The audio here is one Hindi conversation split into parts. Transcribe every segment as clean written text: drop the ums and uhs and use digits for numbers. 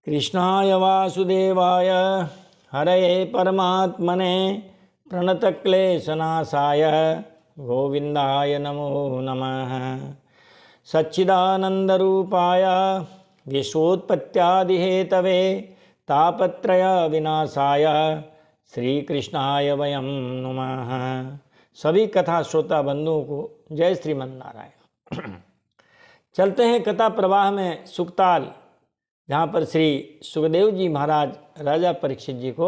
कृष्णाय वासुदेवाय हरये परमात्मने प्रणतक्लेशनाशाय गोविंदाय नमो नमः। सच्चिदानन्दरूपाय विश्वोत्पत्त्यादिहेतवे तापत्रय विनाशाय श्रीकृष्णाय वयं नमः। सभी कथा श्रोता बंधुओं को जय श्रीमन्नारायण। चलते हैं कथा प्रवाह में सुकताल, जहाँ पर श्री सुखदेव जी महाराज राजा परीक्षित जी को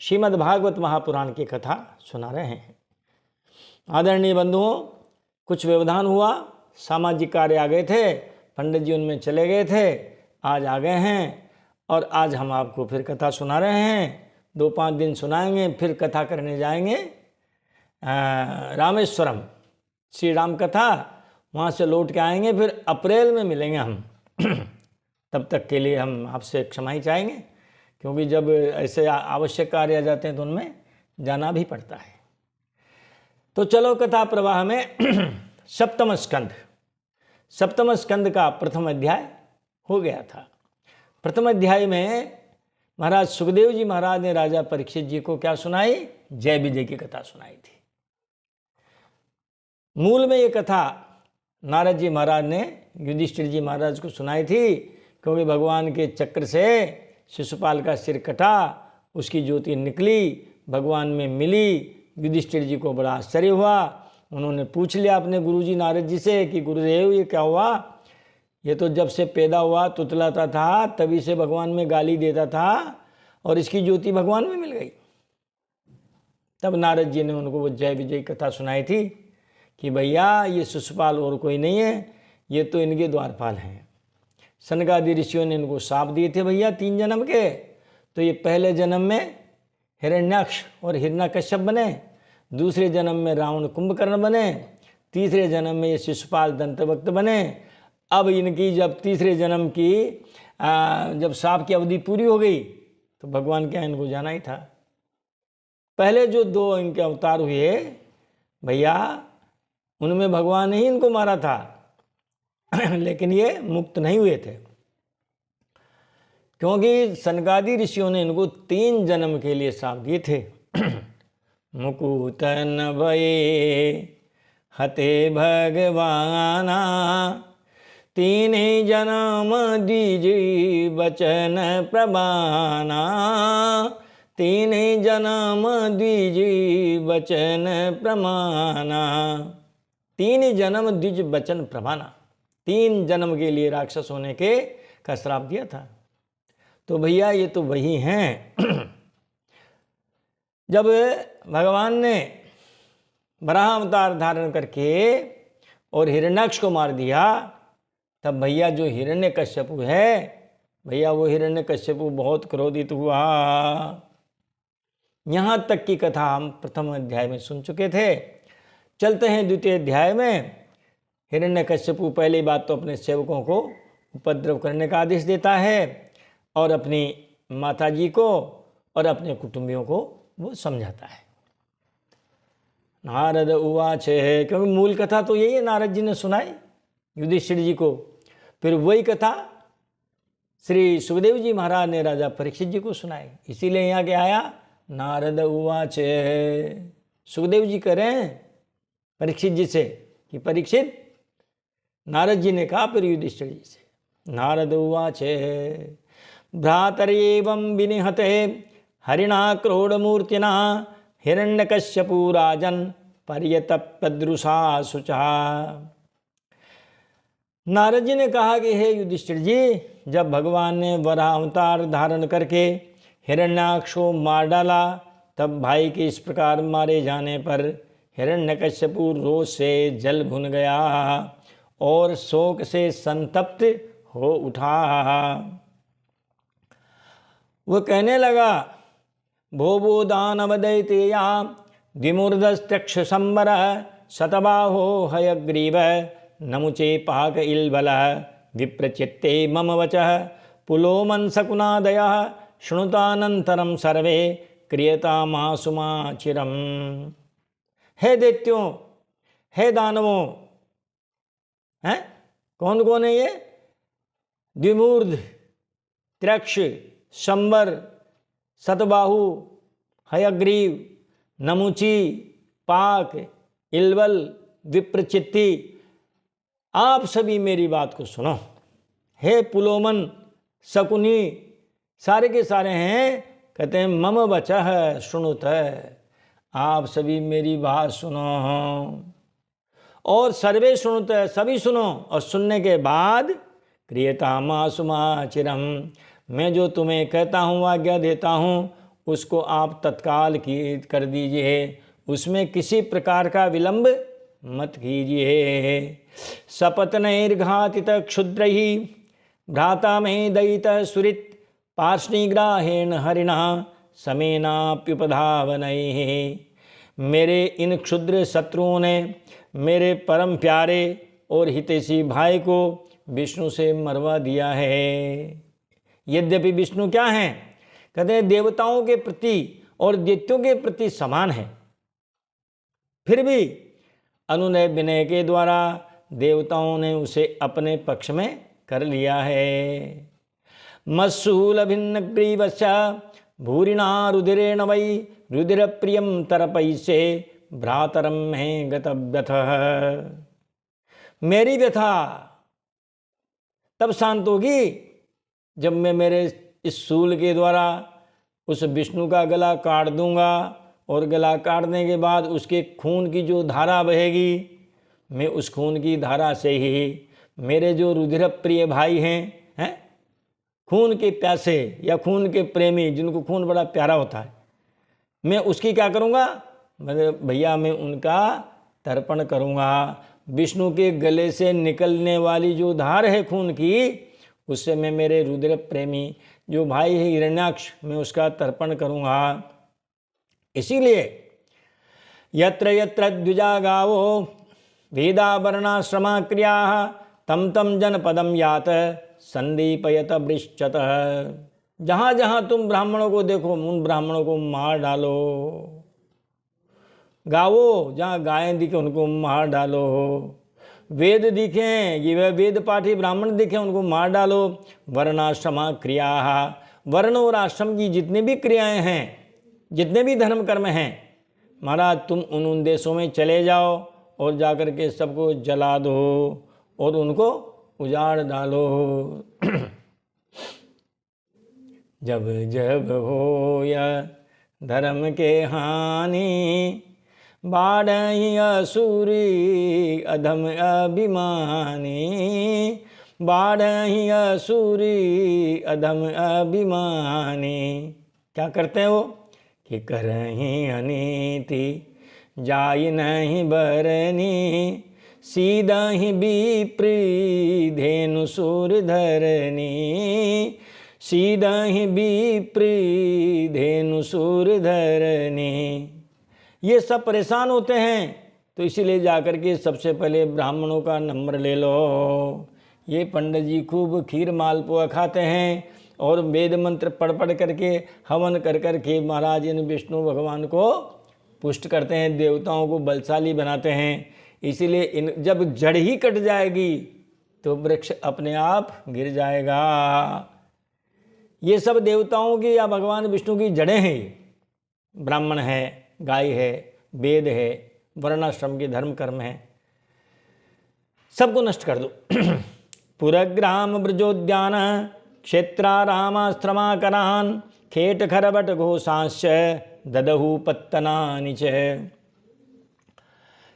श्रीमद् भागवत महापुराण की कथा सुना रहे हैं। आदरणीय बंधुओं, कुछ व्यवधान हुआ, सामाजिक कार्य आ गए थे, पंडित जी उनमें चले गए थे, आज आ गए हैं और आज हम आपको फिर कथा सुना रहे हैं। 2-5 दिन सुनाएंगे, फिर कथा करने जाएंगे रामेश्वरम, श्री राम कथा, वहाँ से लौट के आएंगे, फिर अप्रैल में मिलेंगे हम। तब तक के लिए हम आपसे क्षमा ही चाहेंगे, क्योंकि जब ऐसे आवश्यक कार्य आ जाते हैं तो उनमें जाना भी पड़ता है। तो चलो कथा प्रवाह में सप्तम स्कंद का प्रथम अध्याय हो गया था। प्रथम अध्याय में महाराज सुखदेव जी महाराज ने राजा परीक्षित जी को क्या सुनाई? जय विजय की कथा सुनाई थी। मूल में ये कथा नारद जी महाराज ने युधिष्ठिर जी महाराज को सुनाई थी, क्योंकि भगवान के चक्र से शिशुपाल का सिर कटा, उसकी ज्योति निकली, भगवान में मिली। युधिष्ठिर जी को बड़ा आश्चर्य हुआ। उन्होंने पूछ लिया अपने गुरुजी नारद जी से कि गुरुदेव ये क्या हुआ? ये तो जब से पैदा हुआ तुतलाता था, तभी से भगवान में गाली देता था, और इसकी ज्योति भगवान में मिल गई। तब नारद जी ने उनको वो जय विजय कथा सुनाई थी कि भैया ये शिशुपाल और कोई नहीं है, ये तो इनके द्वारपाल हैं। सनकादि ऋषियों ने इनको शाप दिए थे भैया 3 जन्म के, तो ये पहले जन्म में हिरण्याक्ष और हिरण्यकश्यप बने, दूसरे जन्म में रावण कुंभकर्ण बने, तीसरे जन्म में ये शिशुपाल दंतवक्त बने। अब इनकी जब तीसरे जन्म की जब शाप की अवधि पूरी हो गई तो भगवान क्या इनको जाना ही था। पहले जो 2 इनके अवतार हुए भैया, उनमें भगवान ही इनको मारा था, लेकिन ये मुक्त नहीं हुए थे, क्योंकि सनकादि ऋषियों ने इनको 3 जन्म के लिए श्राप दिए थे। मुकुत न भये हते भगवाना, 3 जन्म दीजे बचन प्रमाना, 3 जन्म दीजे बचन प्रमाना। 3 जन्म द्विज बचन प्रमाना, 3 जन्म के लिए राक्षस होने के का श्राप दिया था। तो भैया ये तो वही हैं। जब भगवान ने वराह अवतार धारण करके और हिरण्याक्ष को मार दिया, तब भैया जो हिरण्यकश्यपु है भैया, वो हिरण्यकश्यपु बहुत क्रोधित हुआ। यहाँ तक की कथा हम प्रथम अध्याय में सुन चुके थे। चलते हैं द्वितीय अध्याय में। हिरण्यकश्यपु पहली बात तो अपने सेवकों को उपद्रव करने का आदेश देता है, और अपनी माताजी को और अपने कुटुंबियों को वो समझाता है। नारद उवाच है, क्योंकि मूल कथा तो यही है, नारद जी ने सुनाई युधिष्ठिर जी को। फिर वही कथा श्री सुखदेव जी महाराज ने राजा परीक्षित जी को सुनाई। इसीलिए यहाँ क्या आया? नारद उवाच है। सुखदेव जी कह रहे हैं परीक्षित जी से कि परीक्षित, नारद जी ने कहा फिर युधिष्ठिर जी से, नारद उवाच है भ्रातरेवं विनिहते हरिणा क्रोडमूर्तिना हिरण्यकश्यपु राजन् पर्यतप्यदृशा शुचा। नारद जी ने कहा कि हे युधिष्ठिर जी, जब भगवान ने वराह अवतार धारण करके हिरण्याक्ष को मार डाला, तब भाई के इस प्रकार मारे जाने पर हिरण्यकश्यपु रोष से जल भुन गया और शोक से संतप्त हो उठा। वो कहने लगा, भोबो दानव दैतेया द्विमूर्धस्त्यक्ष संबर शतबाहो हयग्रीव नमुचे पाक इल्बल विप्रचित्ते मम वचः पुलोमन शकुनादयः शृणुतानंतरम सर्वे क्रियतामासुमाचिरम। हे दैत्यों, हे दानवों, हैं कौन कौन है ये? द्विमूर्ध त्रक्ष, शंबर, सतबाहु, हयग्रीव, नमुची, पाक, इलवल, विप्रचित्ती, आप सभी मेरी बात को सुनो। हे पुलोमन, शकुनी, सारे के सारे हैं, कहते हैं मम वचः सुनुत, आप सभी मेरी बात सुनो। और सर्वे सुनुत, सभी सुनो, और सुनने के बाद क्रियतामासुमाचिरम, मैं जो तुम्हें कहता हूँ, आज्ञा देता हूँ, उसको आप तत्काल की कर दीजिए, उसमें किसी प्रकार का विलंब मत कीजिए। सपत्नैर्घातित क्षुद्रैः भ्राता मे दयित सुरित पार्ष्णिग्राहेण हरिणा समेनाप्युपधावनैः। मेरे इन क्षुद्र शत्रुओं ने मेरे परम प्यारे और हितैषी भाई को विष्णु से मरवा दिया है। यद्यपि विष्णु क्या हैं, कहते हैं देवताओं के प्रति और दैत्यों के प्रति समान है, फिर भी अनुनय विनय के द्वारा देवताओं ने उसे अपने पक्ष में कर लिया है। मत्सूल भिन्न ग्रीवस्य भूरिणा रुधिरेण वै रुधिर प्रियम तरपैसे भ्रातरम में गतव्यथः। मेरी व्यथा तब शांत होगी जब मैं मेरे इस शूल के द्वारा उस विष्णु का गला काट दूंगा, और गला काटने के बाद उसके खून की जो धारा बहेगी, मैं उस खून की धारा से ही मेरे जो रुधिर प्रिय भाई हैं, खून के प्यासे या खून के प्रेमी, जिनको खून बड़ा प्यारा होता है, मैं उसकी क्या करूँगा, भैया मैं उनका तर्पण करूँगा। विष्णु के गले से निकलने वाली जो धार है खून की, उससे मैं मेरे रुद्र प्रेमी जो भाई है हिरण्याक्ष, मैं उसका तर्पण करूँगा। इसीलिए यत्र यत्र द्विजा गावो वेदावरणाश्रमा क्रिया तम तम जनपदम यात संदीपयत वृश्चतः। जहाँ जहाँ तुम ब्राह्मणों को देखो, उन ब्राह्मणों को मार डालो। गावो, जहाँ गायें दिखे उनको मार डालो। वेद दिखें, ये वह वेद पाठी ब्राह्मण दिखे, उनको मार डालो। वर्णाश्रमा क्रिया, वर्ण और आश्रम की जितनी भी क्रियाएं हैं, जितने भी धर्म कर्म हैं, महाराज तुम उन देशों में चले जाओ और जाकर के सबको जला दो और उनको उजाड़ डालो। जब जब हो या धर्म के हानि बाढ़हि असुरी अधम अभिमानी, बाढ़हि असुरी अधम अभिमानी। क्या करते हैं वो कि करहीं अनीति जाय नहीं बरनी, सीधहि विप्री धेनु सूर धरनी, सीधहि विप्री धेनु सूर धरनी। ये सब परेशान होते हैं, तो इसीलिए जाकर के सबसे पहले ब्राह्मणों का नंबर ले लो। ये पंडित जी खूब खीर मालपुआ खाते हैं और वेद मंत्र पढ़ पढ़ करके हवन कर कर के महाराज इन विष्णु भगवान को पुष्ट करते हैं, देवताओं को बलशाली बनाते हैं। इसीलिए इन जब जड़ ही कट जाएगी तो वृक्ष अपने आप गिर जाएगा। ये सब देवताओं की या भगवान विष्णु की जड़ें हैं। ब्राह्मण है, गाय है, वेद है, वर्णाश्रम के धर्म कर्म है, सबको नष्ट कर दो। पुरग्राम ब्रजोद्यान क्षेत्रारामाश्रमाकरान् खेट खरबट घोषांश्च ददहु पत्तनानि च।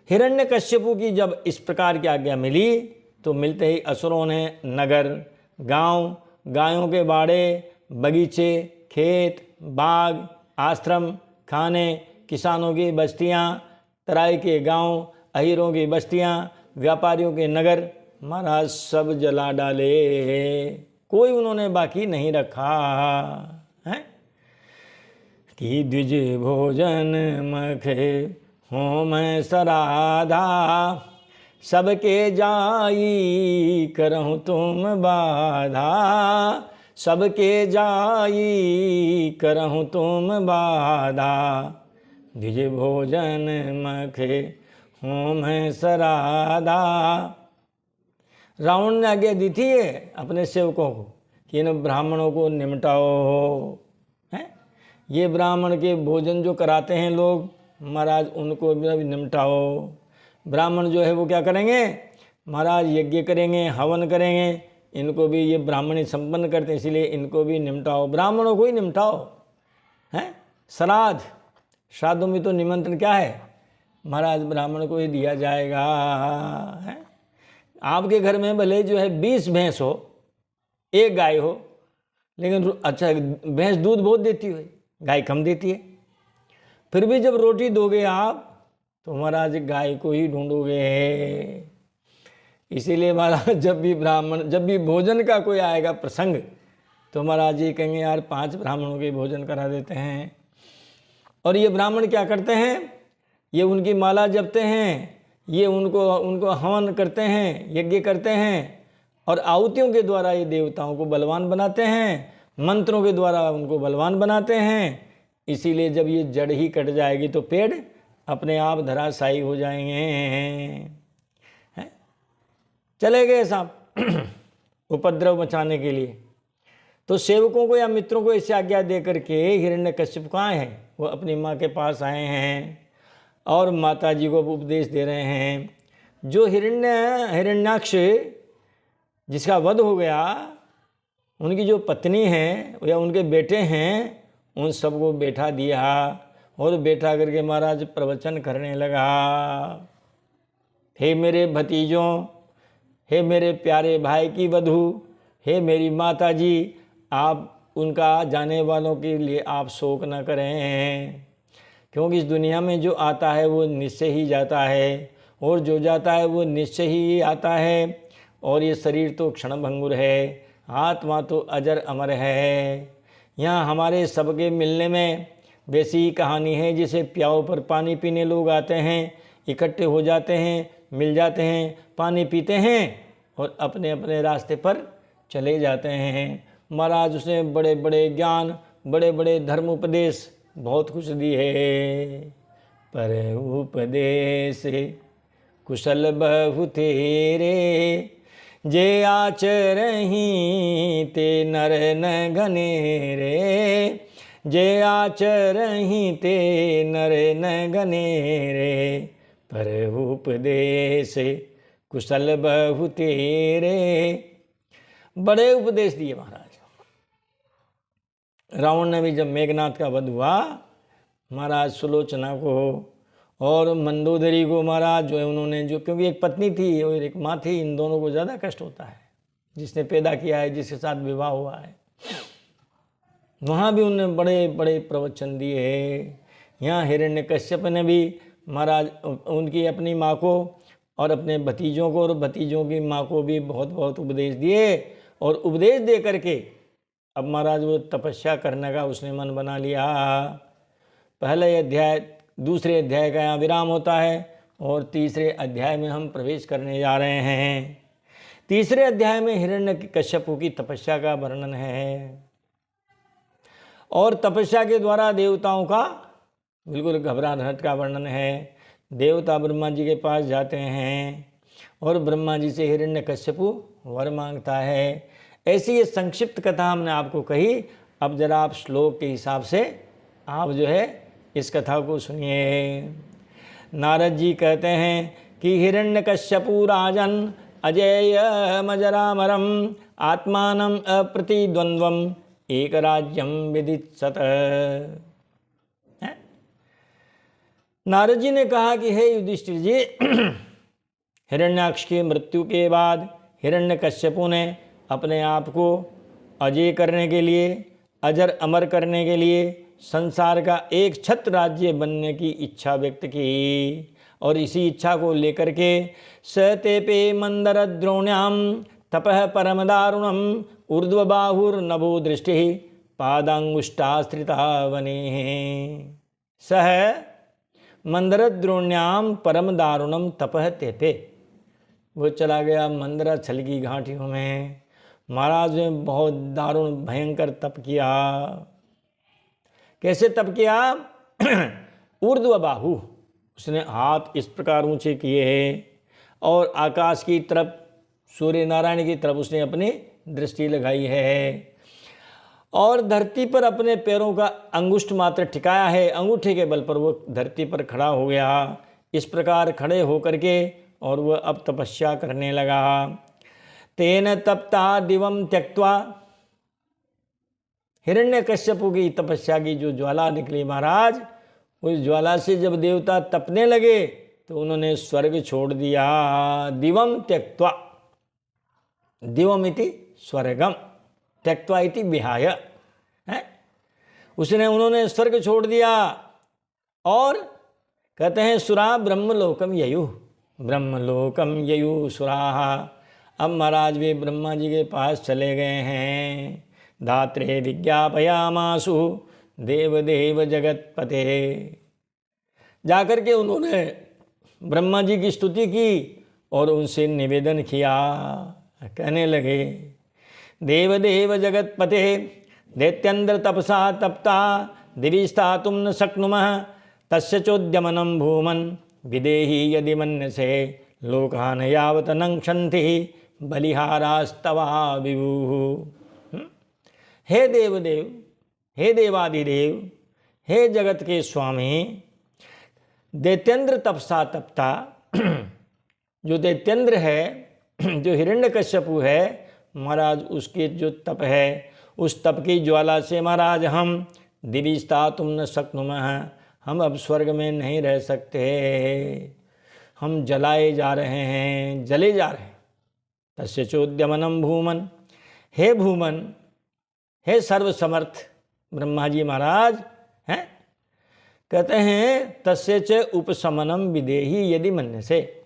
हिरण्यकश्यपु की जब इस प्रकार की आज्ञा मिली तो मिलते ही असुरों ने नगर, गांव, गायों के बाड़े, बगीचे, खेत, बाग, आश्रम, खाने, किसानों की बस्तियां, तराई के गांव, अहीरों की बस्तियां, व्यापारियों के नगर, महाराज सब जला डाले। कोई उन्होंने बाकी नहीं रखा है। कि द्विज भोजन मखे होम सराधा, सबके जाई करहु तुम बाधा, सबके जाई करहु तुम बाधा, द्विज भोजन मखे होम सराधा। रावण ने आज्ञा दी थी अपने सेवकों को कि इन ब्राह्मणों को निमटाओ। हैं, ये ब्राह्मण के भोजन जो कराते हैं लोग, महाराज उनको भी निमटाओ। ब्राह्मण जो है वो क्या करेंगे महाराज, यज्ञ करेंगे, हवन करेंगे, इनको भी ये ब्राह्मण संपन्न करते हैं, इसीलिए इनको भी निमटाओ, ब्राह्मणों को ही निमटाओ। हैं, श्राद्धों में तो निमंत्रण क्या है महाराज, ब्राह्मण को ही दिया जाएगा। है, आपके घर में भले जो है 20 भैंस हो, 1 गाय हो, लेकिन अच्छा भैंस दूध बहुत देती है, गाय कम देती है, फिर भी जब रोटी दोगे आप तो महाराज गाय को ही ढूंढोगे। इसीलिए महाराज जब भी भोजन का कोई आएगा प्रसंग, तो महाराज ये कहेंगे यार 5 ब्राह्मणों के भोजन करा देते हैं। और ये ब्राह्मण क्या करते हैं, ये उनकी माला जपते हैं, ये उनको हवन करते हैं, यज्ञ करते हैं, और आहुतियों के द्वारा ये देवताओं को बलवान बनाते हैं, मंत्रों के द्वारा उनको बलवान बनाते हैं। इसीलिए जब ये जड़ ही कट जाएगी तो पेड़ अपने आप धराशायी हो जाएंगे। हैं? चले गए साहब उपद्रव मचाने के लिए। तो सेवकों को या मित्रों को ऐसी आज्ञा दे करके हिरण्यकश्यप कहाँ हैं, वो अपनी माँ के पास आए हैं और माता जी को उपदेश दे रहे हैं। जो हिरण्याक्ष जिसका वध हो गया, उनकी जो पत्नी है या उनके बेटे हैं, उन सबको बैठा दिया और बैठा करके महाराज प्रवचन करने लगा। हे मेरे भतीजों, हे मेरे प्यारे भाई की वधू, हे मेरी माता जी, आप उनका जाने वालों के लिए आप शोक न करें, क्योंकि इस दुनिया में जो आता है वो निश्चय ही जाता है, और जो जाता है वो निश्चय ही आता है। और ये शरीर तो क्षणभंगुर है, आत्मा तो अजर अमर है। यहाँ हमारे सबके मिलने में वैसी ही कहानी है, जिसे प्याऊ पर पानी पीने लोग आते हैं, इकट्ठे हो जाते हैं, मिल जाते हैं, पानी पीते हैं और अपने अपने रास्ते पर चले जाते हैं। महाराज उसने बड़े बड़े ज्ञान, बड़े बड़े धर्म उपदेश बहुत कुछ दिए, पर उपदेश कुशल बहु तेरे, जे आचरही ते नर न गने रे, जे आचरही ते नर न गने रे, पर उपदेश कुशल बहु तेरे। बड़े उपदेश दिए महाराज। रावण ने भी जब मेघनाथ का वध हुआ, महाराज सुलोचना को और मंदोदरी को महाराज जो है उन्होंने, जो क्योंकि एक पत्नी थी और एक माँ थी, इन दोनों को ज़्यादा कष्ट होता है, जिसने पैदा किया है, जिसके साथ विवाह हुआ है, वहाँ भी उन्होंने बड़े बड़े प्रवचन दिए हैं। यहाँ हिरण्यकश्यप ने भी महाराज उनकी अपनी माँ को और अपने भतीजों को और भतीजों की माँ को भी बहुत बहुत उपदेश दिए, और उपदेश दे करके अब महाराज वो तपस्या करने का उसने मन बना लिया। पहले अध्याय, दूसरे अध्याय का यहाँ विराम होता है और तीसरे अध्याय में हम प्रवेश करने जा रहे हैं। तीसरे अध्याय में हिरण्यकश्यप की तपस्या का वर्णन है, और तपस्या के द्वारा देवताओं का बिल्कुल घबराहट का वर्णन है। देवता ब्रह्मा जी के पास जाते हैं और ब्रह्मा जी से हिरण्यकश्यप वर मांगता है। ऐसी ये संक्षिप्त कथा हमने आपको कही। अब जरा आप श्लोक के हिसाब से आप जो है इस कथा को सुनिए। नारद जी कहते हैं कि हिरण्यकश्यपु राजन अजेयमजरामरम आत्मानम अप्रतिद्वंद्वम एक राज्यम विदित्सत। नारद जी ने कहा कि हे युधिष्ठिर जी, हिरण्याक्ष की मृत्यु के बाद हिरण्यकश्यपु ने अपने आप को अजय करने के लिए, अजर अमर करने के लिए संसार का एक छत्र राज्य बनने की इच्छा व्यक्त की, और इसी इच्छा को लेकर के सतेपे मंदर द्रोण्याम तपः परम दारुणम ऊर्ध्वबाहुर्नभो दृष्टि पादांगुष्ठास्त्रिता वने। सह मंदरद्रोण्याम परम दारुणम तपः तेपे। वो चला गया मंदराचल की घाटियों में। महाराज ने बहुत दारुण भयंकर तप किया। कैसे तप किया? ऊर्ध्व बाहु, उसने हाथ इस प्रकार ऊंचे किए और आकाश की तरफ, सूर्य नारायण की तरफ उसने अपनी दृष्टि लगाई है और धरती पर अपने पैरों का अंगुष्ठ मात्र टिकाया है, अंगूठे के बल पर वो धरती पर खड़ा हो गया। इस प्रकार खड़े होकर के और वह अब तपस्या करने लगा। तेन तप्ता दिवम त्यक्त्वा, हिरण्यकश्यपु की तपस्या की जो ज्वाला निकली महाराज, उस ज्वाला से जब देवता तपने लगे तो उन्होंने स्वर्ग छोड़ दिया। दिवम त्यक्त्वा, दिवम इति स्वर्गम, त्यक्त्वा इति विहाय है, उन्होंने स्वर्ग छोड़ दिया। और कहते हैं सुरा ब्रह्मलोकम ययु, ब्रह्मलोकम ययु सुराः। अब महाराज वे ब्रह्मा जी के पास चले गए हैं। धात्रे विज्ञापयामासु देवदेव जगतपते, जाकर के उन्होंने ब्रह्मा जी की स्तुति की और उनसे निवेदन किया। कहने लगे देवदेव जगतपते दैत्येन्द्र तपसा तप्ता दिवि स्थातुं न शक्नुमः तस्य चोद्यमनं भूमन् विदेहि यदि मन्यसे लोकान् यावत् नङ्क्षन्ति बलिहारास्तवा विभुः। हे देवदेव, हे देवादिदेव, हे जगत के स्वामी, दैत्येन्द्र तपसा तपता, जो दैत्येन्द्र है, जो हिरण्यकश्यपु है महाराज, उसके जो तप है, उस तप की ज्वाला से महाराज हम दिवि स्थातुं न शक्नुमः, हम अब स्वर्ग में नहीं रह सकते, हम जलाए जा रहे हैं, जले जा रहे हैं। तस्य चोद्यमनं भूमन, हे भूमन, हे सर्वसमर्थ ब्रह्मा जी महाराज हैं, कहते हैं तस्य च उपशमनम विदेहि यदि मन्यसे,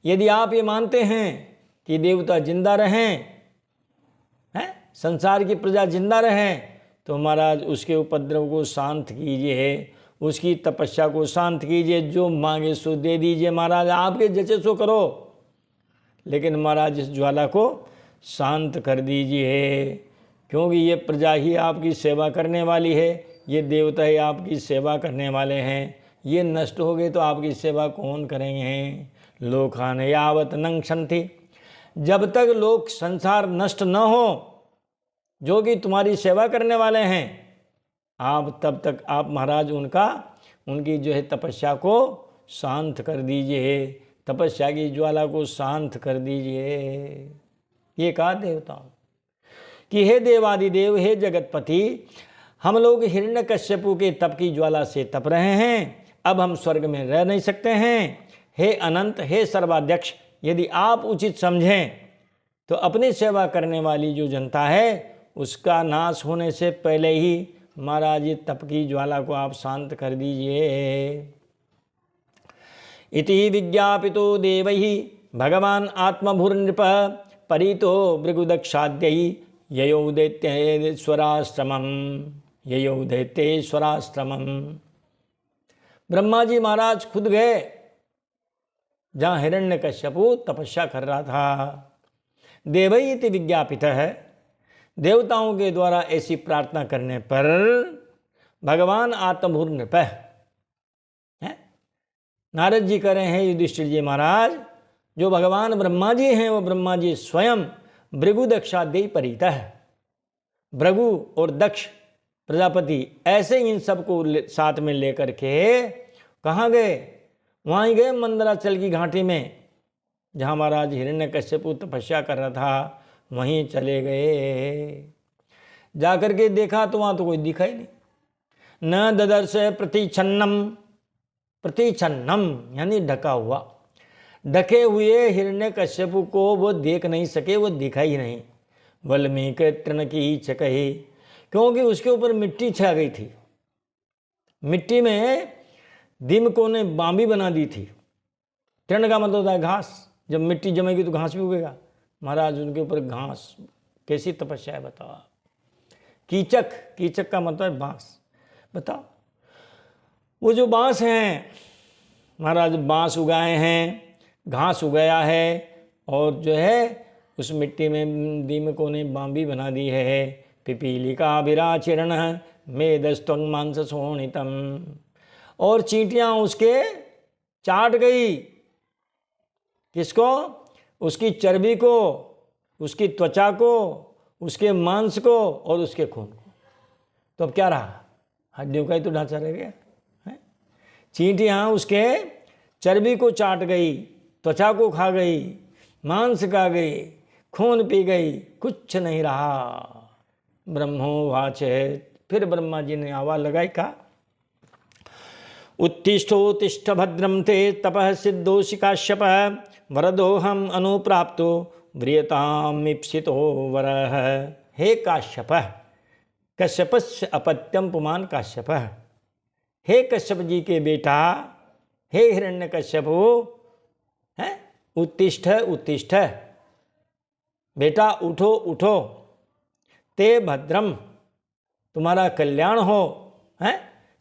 यदि आप ये मानते हैं कि देवता जिंदा रहें, हैं, संसार की प्रजा जिंदा रहें, तो महाराज उसके उपद्रव को शांत कीजिए, उसकी तपस्या को शांत कीजिए, जो मांगे सो दे दीजिए महाराज, आपके जचे सो करो, लेकिन महाराज इस ज्वाला को शांत कर दीजिए, क्योंकि ये प्रजा ही आपकी सेवा करने वाली है, ये देवता ही आपकी सेवा करने वाले हैं, ये नष्ट हो गए तो आपकी सेवा कौन करेंगे। लोकान यावत नंक्षन्ति, जब तक लोग संसार नष्ट न हो, जो कि तुम्हारी सेवा करने वाले हैं, आप तब तक आप महाराज उनकी जो है तपस्या को शांत कर दीजिए, तपस्या की ज्वाला को शांत कर दीजिए। ये कहा देवताओं कि हे देवादिदेव, हे जगतपति, हम लोग हिरण्यकश्यपु के तप की ज्वाला से तप रहे हैं, अब हम स्वर्ग में रह नहीं सकते हैं। हे अनंत, हे सर्वाध्यक्ष, यदि आप उचित समझें तो अपनी सेवा करने वाली जो जनता है उसका नाश होने से पहले ही महाराज ये तप की ज्वाला को आप शांत कर दीजिए। इति विज्ञापितो देवैहि भगवान आत्मभूर्नृप परितो भृगुदक्षाद्यै ययौ दैत्येश्वराश्रमम्, ययौ दैत्येश्वराश्रमम्। ब्रह्मा जी महाराज खुद गए जहाँ हिरण्यकश्यपु तपस्या कर रहा था। देवैः इति विज्ञापित है, देवताओं के द्वारा ऐसी प्रार्थना करने पर भगवान आत्मभूर्नृप है, नारद जी कह रहे हैं युधिष्ठिर जी महाराज, जो भगवान ब्रह्मा जी हैं वो ब्रह्मा जी स्वयं भृगु दक्षाद्यै परितः है। भृगु और दक्ष प्रजापति ऐसे इन सबको साथ में लेकर के कहाँ गए, वहाँ ही गए मंदराचल की घाटी में, जहाँ महाराज हिरण्यकश्यपु तपस्या कर रहा था, वहीं चले गए। जाकर के देखा तो वहाँ तो कोई दिखा ही नहीं। न ददर्श प्रतिच्छन्नम, प्रतिच्छन्नम यानी ढका हुआ, ढके हुए हिरण्यकश्यपु को वो देख नहीं सके, वो दिखा ही नहीं। वल्मीकि तृण की चकही, क्योंकि उसके ऊपर मिट्टी छा गई थी, मिट्टी में दीमकों ने बांबी बना दी थी। तृण का मतलब होता है घास, जब मिट्टी जमेगी तो घास भी उगेगा। महाराज उनके ऊपर घास, कैसी तपस्या है बताओ। कीचक, कीचक का मतलब है बांस, बताओ। वो जो बांस हैं महाराज, बांस उगाए हैं, घास उगाया है, और जो है उस मिट्टी में दीमकों ने बांबी बना दी है। पिपीलिका विराचिरण मेदस्त्वं मांस शोणितम, और चींटियाँ उसके चाट गई, किसको, उसकी चर्बी को, उसकी त्वचा को, उसके मांस को और उसके खून को। तो अब क्या रहा? हड्डियों का ही तो ढांचा रह गया है। चींटियाँ उसके चर्बी को चाट गई, त्वचा को खा गई, मांस खा गई, खून पी गई, कुछ नहीं रहा। ब्रह्मोवाच है, फिर ब्रह्मा जी ने आवाज लगाई, कहा उत्तिष्ठोत्तिष्ठ भद्रम ते तपः सिद्धोषि काश्यप वरदोहम अनुप्राप्तो व्रियताम ईप्सितो वरः। हे काश्यप, कश्यपस्य अपत्यम पुमान काश्यप। हे कश्यप जी के बेटा, हे हिरण्यकश्यपो, है उत्तिष्ठ उत्तिष्ठ, बेटा उठो उठो, ते भद्रम, तुम्हारा कल्याण हो, है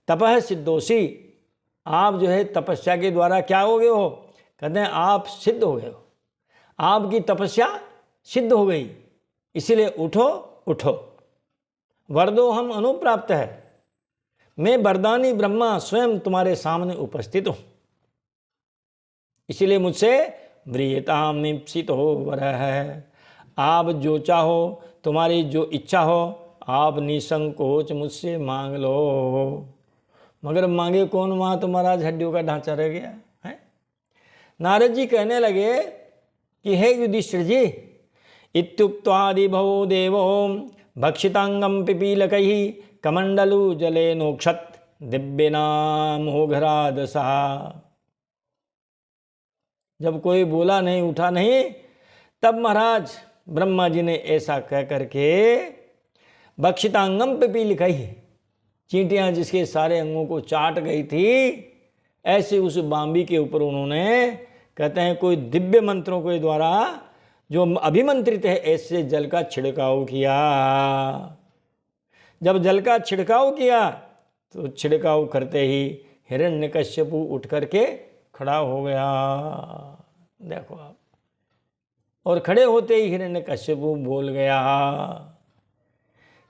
तपः सिद्धोषि, आप जो है तपस्या के द्वारा क्या हो गए हो? कहते हैं आप सिद्ध हो गए हो, आपकी तपस्या सिद्ध हो गई, इसीलिए उठो उठो। वरदो हम अनुप्राप्त है, मैं वरदानी ब्रह्मा स्वयं तुम्हारे सामने उपस्थित हूं, इसीलिए मुझसे व्रियताम ईप्सितो वरः है। आप जो चाहो, तुम्हारी जो इच्छा हो, आप निसंकोच मुझसे मांग लो। मगर मांगे कौन? वहाँ तो महाराज हड्डियों का ढांचा रह गया है। नारद जी कहने लगे कि हे युधिष्ठिर जी, इत्युक्त्वादि भवो देवो भक्षितांगम पिपीलकैः कमंडलु जले नोक्षत दिव्यनामोघरादसा। जब कोई बोला नहीं, उठा नहीं, तब महाराज ब्रह्मा जी ने ऐसा कह करके भक्षितांगम पिपीलकैः, चींटियाँ जिसके सारे अंगों को चाट गई थी, ऐसे उस बांबी के ऊपर उन्होंने, कहते हैं कोई दिव्य मंत्रों के द्वारा जो अभिमंत्रित है, ऐसे जल का छिड़काव किया। जब जल का छिड़काव किया तो छिड़काव करते ही हिरण्यकश्यप उठ करके खड़ा हो गया। देखो आप, और खड़े होते ही हिरण्यकश्यप बोल गया,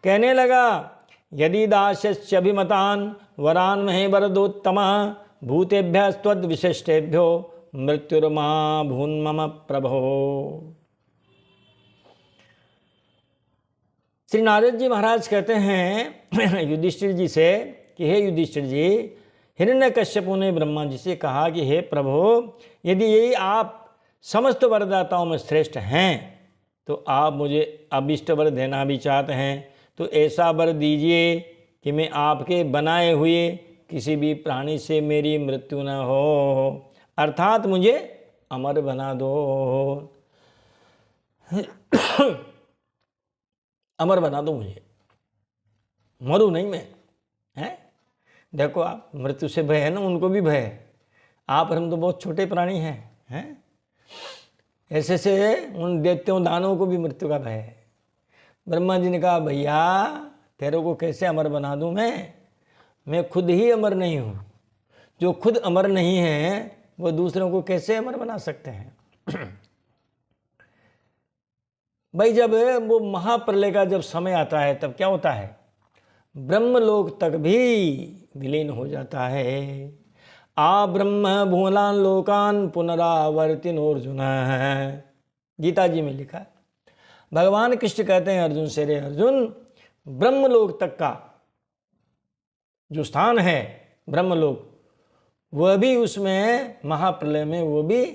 कहने लगा यदि दास्यभिमतान वरान महे वरदोत्तमः भूतेभ्यस्त्वद् विशिष्टेभ्यो मृत्युर्मा भून्मम प्रभो। श्री नारद जी महाराज कहते हैं युधिष्ठिर जी से कि हे युधिष्ठिर जी, हिरण्यकश्यपु ने ब्रह्मा जी से कहा कि हे प्रभु, यदि यही आप समस्त वरदाताओं में श्रेष्ठ हैं तो आप मुझे अभिष्ट वर देना भी चाहते हैं, तो ऐसा वर दीजिए कि मैं आपके बनाए हुए किसी भी प्राणी से मेरी मृत्यु न हो, अर्थात मुझे अमर बना दो। अमर बना दो मुझे, मरूं नहीं मैं, हैं? देखो आप, मृत्यु से भय है ना, उनको भी भय है। आप और हम तो बहुत छोटे प्राणी हैं? ऐसे से उन देवताओं दानवों को भी मृत्यु का भय है। ब्रह्मा जी ने कहा भैया तेरे को कैसे अमर बना दूं मैं खुद ही अमर नहीं हूँ। जो खुद अमर नहीं है वो दूसरों को कैसे अमर बना सकते हैं? भाई जब वो महाप्रलय का जब समय आता है तब क्या होता है? ब्रह्मलोक तक भी विलीन हो जाता है। आ ब्रह्म भूलान लोकान पुनरावर्तिनोर्जुन है, गीता जी में लिखा है। भगवान कृष्ण कहते हैं अर्जुन से, रे अर्जुन, ब्रह्मलोक तक का जो स्थान है ब्रह्मलोक, वह भी उसमें महाप्रलय में वो भी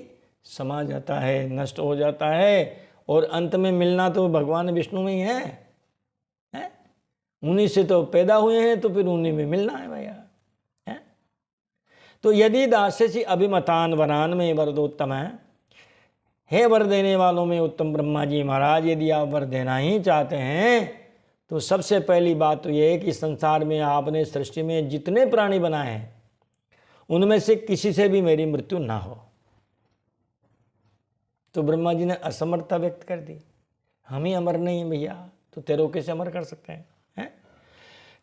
समा जाता है, नष्ट हो जाता है, और अंत में मिलना तो भगवान विष्णु में ही है? उन्हीं से तो पैदा हुए हैं, तो फिर उन्हीं में मिलना है भैया। तो यदि दास्यसि अभिमतान वरान में वरदोत्तम है, हे वर देने वालों में उत्तम ब्रह्मा जी महाराज, यदि आप वर देना ही चाहते हैं तो सबसे पहली बात तो यह है कि संसार में आपने सृष्टि में जितने प्राणी बनाए हैं उनमें से किसी से भी मेरी मृत्यु ना हो। तो ब्रह्मा जी ने असमर्थता व्यक्त कर दी, हम ही अमर नहीं हैं भैया, तो तेरे कैसे अमर कर सकते हैं?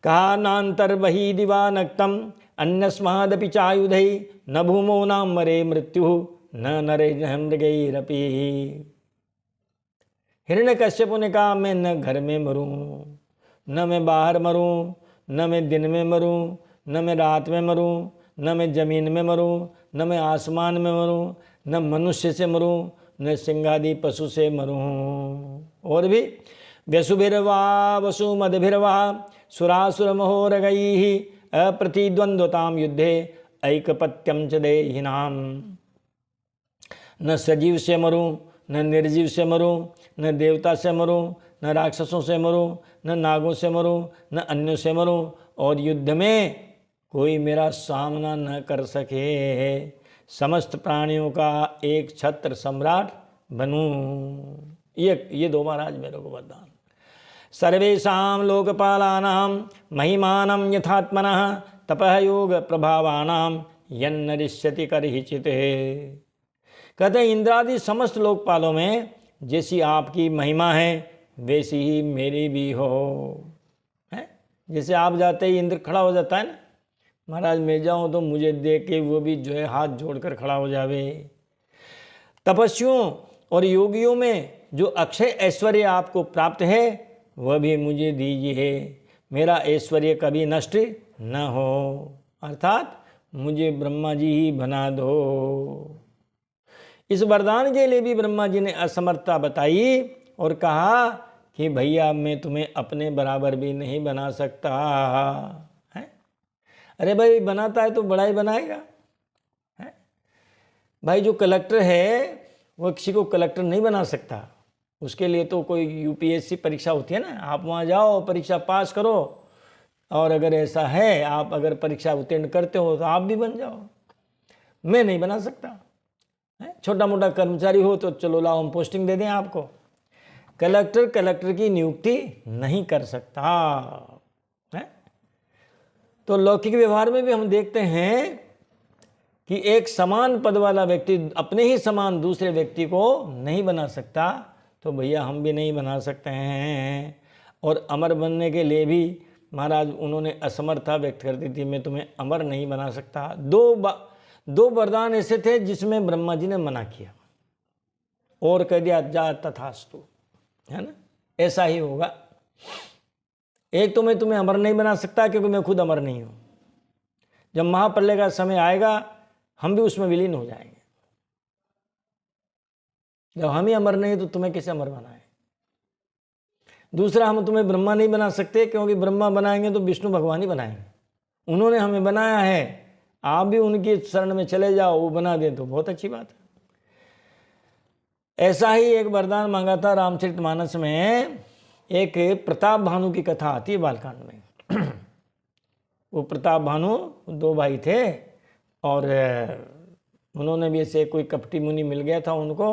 कहा नान्तर वही दिवा नक्तम अन्यस्मादपि चायुधै न भूमो नाम मरे मृत्यु न नरे न मृगैरपि। हिरण्यकश्यप ने कहा मैं न घर में मरूं, न मैं बाहर मरूं, न मैं दिन में मरूं, न मैं रात में मरूं, न मैं जमीन में मरूं, न मैं आसमान में मरूं, न मनुष्य से मरूं, न सिंह आदि पशु से मरूं, और भी व्यसुभिर्वा वसुमद्भिर्वा सुरासुरमहोरगैः अप्रतिद्वन्द्वतां युद्धे ऐकपत्यं च देहिनाम्। न सजीव से मरूं, न निर्जीव से मरूं, न देवता से मरूं, न राक्षसों से मरूं, न नागों से मरूं, न अन्यों से मरूं, और युद्ध में कोई मेरा सामना न कर सके। समस्त प्राणियों का एक छत्र सम्राट बनूं। ये दो महाराज मेरे को वरदान। सर्वेषां लोकपालानां महिमानं यथात्मनः तपः योग प्रभावानां यन्नरिष्यति करहिचित्। कहते हैं इंद्रादि समस्त लोकपालों में जैसी आपकी महिमा है वैसी ही मेरी भी हो। है जैसे आप जाते ही इंद्र खड़ा हो जाता है ना, महाराज मैं जाऊं तो मुझे देख के वो भी जो है हाथ जोड़कर खड़ा हो जावे। तपस्वियों और योगियों में जो अक्षय ऐश्वर्य आपको प्राप्त है वह भी मुझे दीजिए, मेरा ऐश्वर्य कभी नष्ट न हो, अर्थात मुझे ब्रह्मा जी ही बना दो। इस वरदान के लिए भी ब्रह्मा जी ने असमर्थता बताई और कहा कि भैया मैं तुम्हें अपने बराबर भी नहीं बना सकता है। अरे भाई बनाता है तो बड़ा ही बनाएगा है? भाई जो कलेक्टर है वो किसी को कलेक्टर नहीं बना सकता, उसके लिए तो कोई यूपीएससी परीक्षा होती है ना, आप वहाँ जाओ परीक्षा पास करो, और अगर ऐसा है आप अगर परीक्षा उत्तीर्ण करते हो तो आप भी बन जाओ। मैं नहीं बना सकता। छोटा मोटा कर्मचारी हो तो चलो लाओ हम पोस्टिंग दे दें आपको, कलेक्टर की नियुक्ति नहीं कर सकता है। तो लौकिक व्यवहार में भी हम देखते हैं कि एक समान पद वाला व्यक्ति अपने ही समान दूसरे व्यक्ति को नहीं बना सकता, तो भैया हम भी नहीं बना सकते हैं। और अमर बनने के लिए भी महाराज उन्होंने असमर्थता व्यक्त कर दी थी, मैं तुम्हें अमर नहीं बना सकता। दो वरदान ऐसे थे जिसमें ब्रह्मा जी ने मना किया और कह दिया जा तथास्तु, है ना, ऐसा ही होगा। एक तो मैं तुम्हें अमर नहीं बना सकता क्योंकि मैं खुद अमर नहीं हूं। जब महाप्रलय का समय आएगा हम भी उसमें विलीन हो जाएंगे। जब हम ही अमर नहीं तो तुम्हें कैसे अमर बनाए। दूसरा, हम तुम्हें ब्रह्मा नहीं बना सकते क्योंकि ब्रह्मा बनाएंगे तो विष्णु भगवान ही बनाएंगे, उन्होंने हमें बनाया है। आप भी उनकी शरण में चले जाओ, वो बना दे तो बहुत अच्छी बात है। ऐसा ही एक वरदान मांगा था रामचरितमानस में। एक प्रताप भानु की कथा आती है बालकांड में। वो प्रताप भानु दो भाई थे और उन्होंने भी ऐसे कोई कपटी मुनि मिल गया था उनको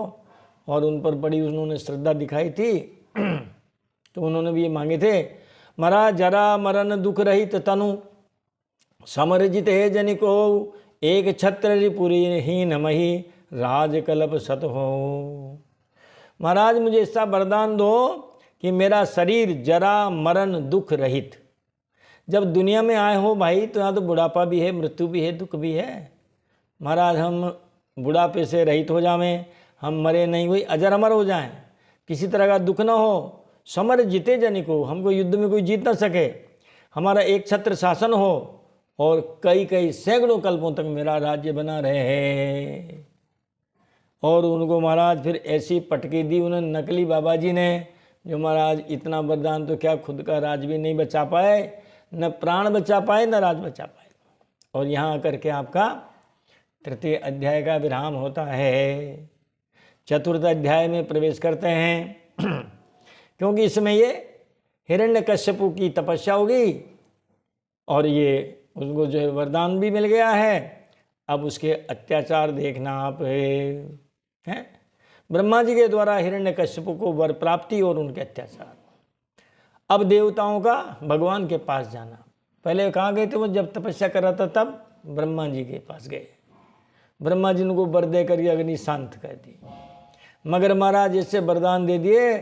और उन पर बड़ी उन्होंने श्रद्धा दिखाई थी। तो उन्होंने भी ये मांगे थे, मरा जरा मरण दुख रहित तनु समरजित है जनिको एक छत्र रिपुरी हीन मही राजकल्प सत हो। महाराज मुझे ऐसा वरदान दो कि मेरा शरीर जरा मरण दुख रहित। जब दुनिया में आए हो भाई तो यहाँ तो बुढ़ापा भी है, मृत्यु भी है, दुख भी है। महाराज हम बुढ़ापे से रहित हो जावें, हम मरे नहीं हुई अजर अमर हो जाएं, किसी तरह का दुख ना हो। समर जीते जनिको, हमको युद्ध में कोई जीत ना सके, हमारा एक छत्र शासन हो और कई सैकड़ों कल्पों तक मेरा राज्य बना रहे। और उनको महाराज फिर ऐसी पटकी दी उन्होंने नकली बाबा जी ने, जो महाराज इतना वरदान तो क्या खुद का राज भी नहीं बचा पाए, न प्राण बचा पाए न राज बचा पाए। और यहाँ आकर के आपका तृतीय अध्याय का विराम होता है। चतुर्थ अध्याय में प्रवेश करते हैं क्योंकि इसमें ये हिरण्यकश्यपु की तपस्या होगी और ये उसको जो है वरदान भी मिल गया है। अब उसके अत्याचार देखना आप हैं, ब्रह्मा जी के द्वारा हिरण्यकश्यपु को वर प्राप्ति और उनके अत्याचार। अब देवताओं का भगवान के पास जाना। पहले कहाँ गए थे वो, जब तपस्या कर रहा था तब ब्रह्मा जी के पास गए। ब्रह्मा जी उनको वर दे कर अग्नि शांत कर दी, मगर महाराज इससे वरदान दे दिए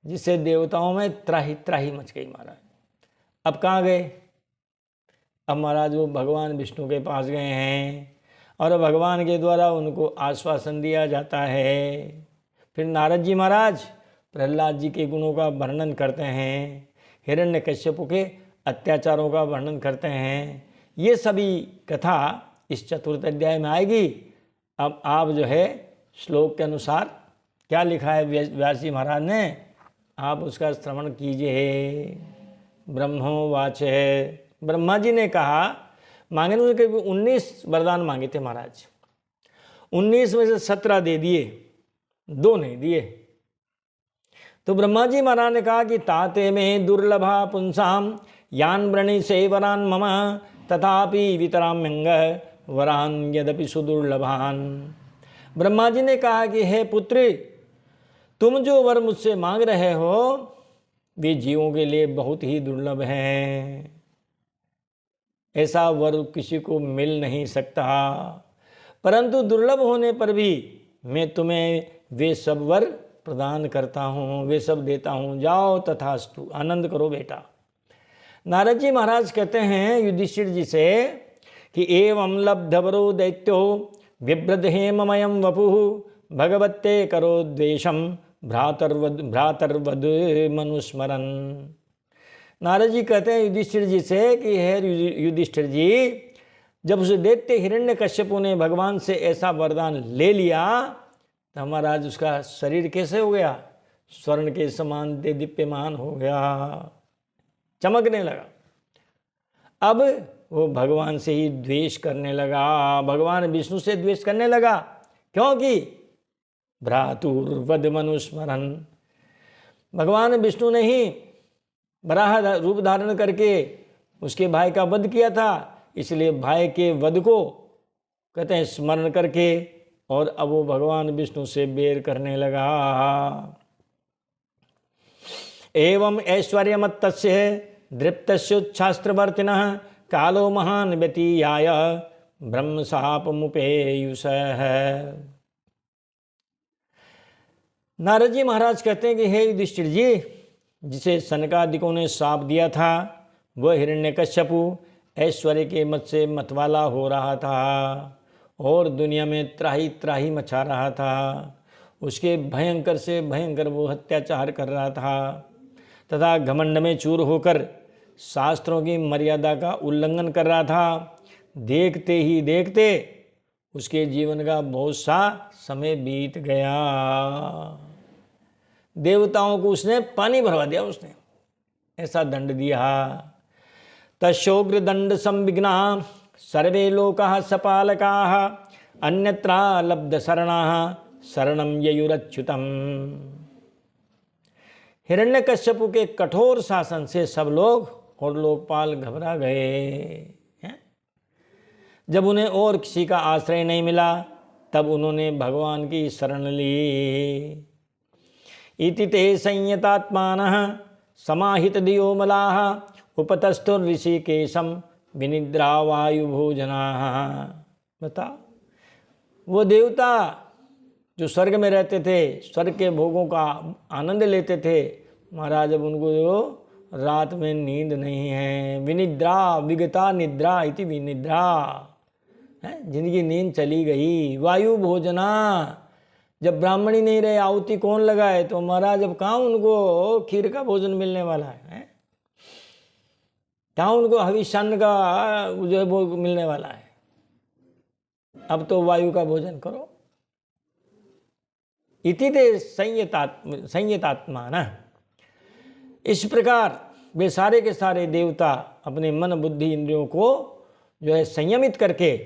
जिससे देवताओं में त्राही त्राही मच गई महाराज। अब कहाँ गए, अब महाराज वो भगवान विष्णु के पास गए हैं और भगवान के द्वारा उनको आश्वासन दिया जाता है। फिर नारद जी महाराज प्रहलाद जी के गुणों का वर्णन करते हैं, हिरण्यकश्यपु के अत्याचारों का वर्णन करते हैं। ये सभी कथा इस चतुर्थ अध्याय में आएगी। अब आप जो है श्लोक के अनुसार क्या लिखा है व्यास जी महाराज ने, आप उसका श्रवण कीजिए। ब्रह्मोवाच है, ब्रह्मा जी ने कहा, मांगे ने करीब 19 वरदान मांगे थे महाराज, 19 में से 17 दे दिए, 2 नहीं दिए। तो ब्रह्मा जी महाराज ने कहा कि ताते में दुर्लभा पुंसाम यान व्रणी से वरान मम तथापि वितराम्यंग वरान यदपि सुदुर्लभान। ब्रह्मा जी ने कहा कि हे पुत्र, तुम जो वर मुझसे मांग रहे हो वे जीवों के लिए बहुत ही दुर्लभ हैं। ऐसा वर किसी को मिल नहीं सकता, परंतु दुर्लभ होने पर भी मैं तुम्हें वे सब वर प्रदान करता हूँ, वे सब देता हूँ। जाओ तथास्तु, आनंद करो बेटा। नारद जी महाराज कहते हैं युधिष्ठिर जी से कि एवं लब्धवरो दैत्यो बिभ्रद हेममयम वपुः भगवत्ते करो द्वेषम भ्रातर्वद मनुस्मरन। नारद जी कहते हैं युधिष्ठिर जी से कि हे युधिष्ठिर जी, जब उस दैत्य हिरण्यकश्यपु ने भगवान से ऐसा वरदान ले लिया तो हमारा आज उसका शरीर कैसे हो गया? स्वर्ण के समान दीप्यमान हो गया, चमकने लगा। अब वो भगवान से ही द्वेष करने लगा, भगवान विष्णु से द्वेष करने लगा। क्योंकि भ्रातुर्वद मनुस्मरन, भगवान विष्णु ने ही वराह रूप धारण करके उसके भाई का वध किया था, इसलिए भाई के वध को कहते हैं स्मरण करके, और अब वो भगवान विष्णु से बैर करने लगा। एवं ऐश्वर्यमत्तस्य दृप्तस्योच्छास्त्रवर्तिनः कालो महान व्यतीयाय ब्रह्मशापमुपेयुषः। नारद जी महाराज कहते हैं कि हे युधिष्ठिर जी, जिसे सनकादिकों ने शाप दिया था वह हिरण्यकश्यपु ऐश्वर्य के मत से मतवाला हो रहा था और दुनिया में त्राही त्राही मचा रहा था। उसके भयंकर से भयंकर वो अत्याचार कर रहा था तथा घमंड में चूर होकर शास्त्रों की मर्यादा का उल्लंघन कर रहा था। देखते ही देखते उसके जीवन का बहुत सा समय बीत गया। देवताओं को उसने पानी भरवा दिया, उसने ऐसा दंड दिया। तशोग्र दंड संविघ्ना सर्वे लोकाः सपालकाः अन्यत्रा लब्ध शरणाः शरणं ययुरच्युतम्। हिरण्यकश्यपु के कठोर शासन से सब लोग और लोकपाल घबरा गए। जब उन्हें और किसी का आश्रय नहीं मिला तब उन्होंने भगवान की शरण ली। इति ते संयतात्मानः समाहित दियो मलाः उपतस्थुर ऋषिकेशम विनिद्रा वायुभोजनाः। बता, वो देवता जो स्वर्ग में रहते थे, स्वर्ग के भोगों का आनंद लेते थे, महाराज अब उनको जो रात में नींद नहीं है। विनिद्रा विगता निद्रा इति विनिद्रा, जिनकी नींद चली गई। वायु भोजना, जब ब्राह्मणी नहीं रहे आहुति कौन लगाए, तो महाराज अब कहाँ उनको खीर का भोजन मिलने वाला है? कहाँ उनको हविष्यान्न का जो है वो मिलने वाला है? अब तो वायु का भोजन करो। इति ते संयतात्मा न। इस प्रकार वे सारे के सारे देवता अपने मन बुद्धि इंद्रियों को जो है संयमित करके,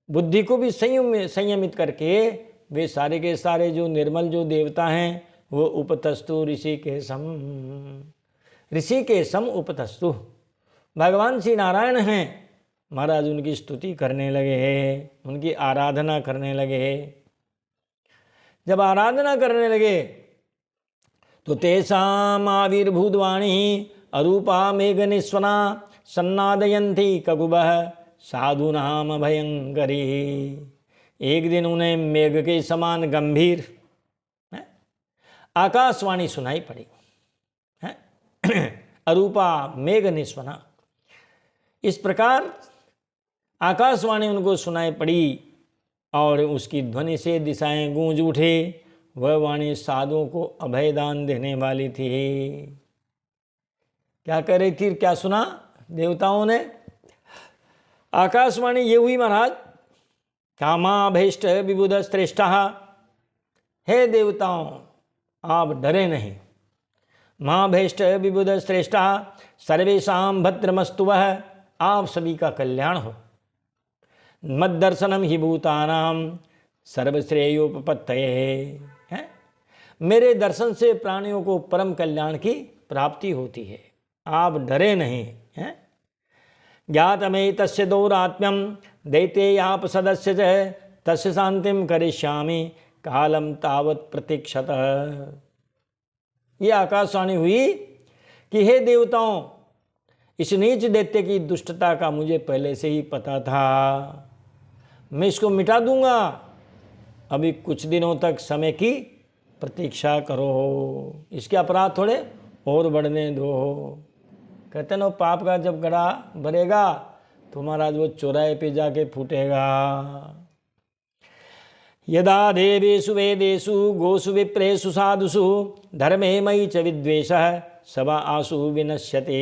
बुद्धि को भी संयमित करके, वे सारे के सारे जो निर्मल जो देवता हैं वो उपतस्तु ऋषि के सम उपतस्तु भगवान श्री नारायण हैं। महाराज उनकी स्तुति करने लगे, उनकी आराधना करने लगे। जब आराधना करने लगे तो तेषाम आविर्भूतवाणी अरूपा मेघनिस्वना सन्नादयन्ति ककुभः साधूनाम भयंकरी। एक दिन उन्हें मेघ के समान गंभीर आकाशवाणी सुनाई पड़ी। अरूपा मेघ निस्वना, इस प्रकार आकाशवाणी उनको सुनाई पड़ी और उसकी ध्वनि से दिशाएं गूंज उठे। वह वाणी साधुओं को अभयदान देने वाली थी। क्या कह रही थी, क्या सुना देवताओं ने? आकाशवाणी ये हुई महाराज, कामाभीष्ट विबुध श्रेष्ठ, हे देवताओं आप डरे नहीं, महाभेष्ट विबुध श्रेष्ठा सर्वेशाम भद्रमस्तु वह। आप सभी का कल्याण हो। मद दर्शनम ही भूतानाम सर्वश्रेयोपपत्तये है। मेरे दर्शन से प्राणियों को परम कल्याण की प्राप्ति होती है। आप डरे नहीं हैं। ज्ञातमे तस्य दौरात्म्यम दैते आप सदस्य च तस्य शांतिम करिष्यामि कालम तावत प्रतीक्षत। ये आकाशवाणी हुई कि हे देवताओं, इस नीच दैत्य की दुष्टता का मुझे पहले से ही पता था। मैं इसको मिटा दूंगा। अभी कुछ दिनों तक समय की प्रतीक्षा करो। इसके अपराध थोड़े और बढ़ने दो। कहते ना, पाप का जब गड़ा भरेगा तो महाराज वो चौराहे पे जाके फूटेगा। यदा देवेषु वेदेषु गोषु विप्रेषु साधुषु धर्मे मयि च विद्वेषः सवा आसु विनश्यते।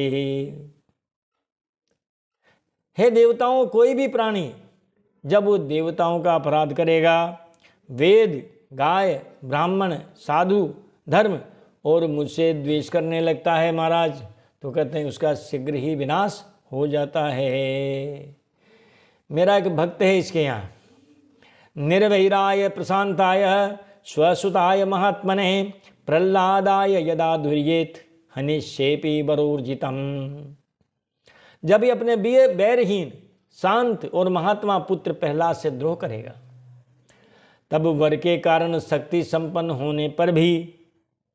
हे देवताओं, कोई भी प्राणी जब वो देवताओं का अपराध करेगा, वेद, गाय, ब्राह्मण, साधु, धर्म और मुझसे द्वेष करने लगता है महाराज, तो कहते हैं उसका शीघ्र ही विनाश हो जाता है। मेरा एक भक्त है इसके यहाँ, निर्वैराय प्रशांताय स्वसुताय महात्मने प्रह्लादाय यदा दुर्येत हनिष्येपि वरोर्जितम। जब ये अपने बैरहीन, शांत और महात्मा पुत्र प्रहलाद से द्रोह करेगा, तब वर के कारण शक्ति संपन्न होने पर भी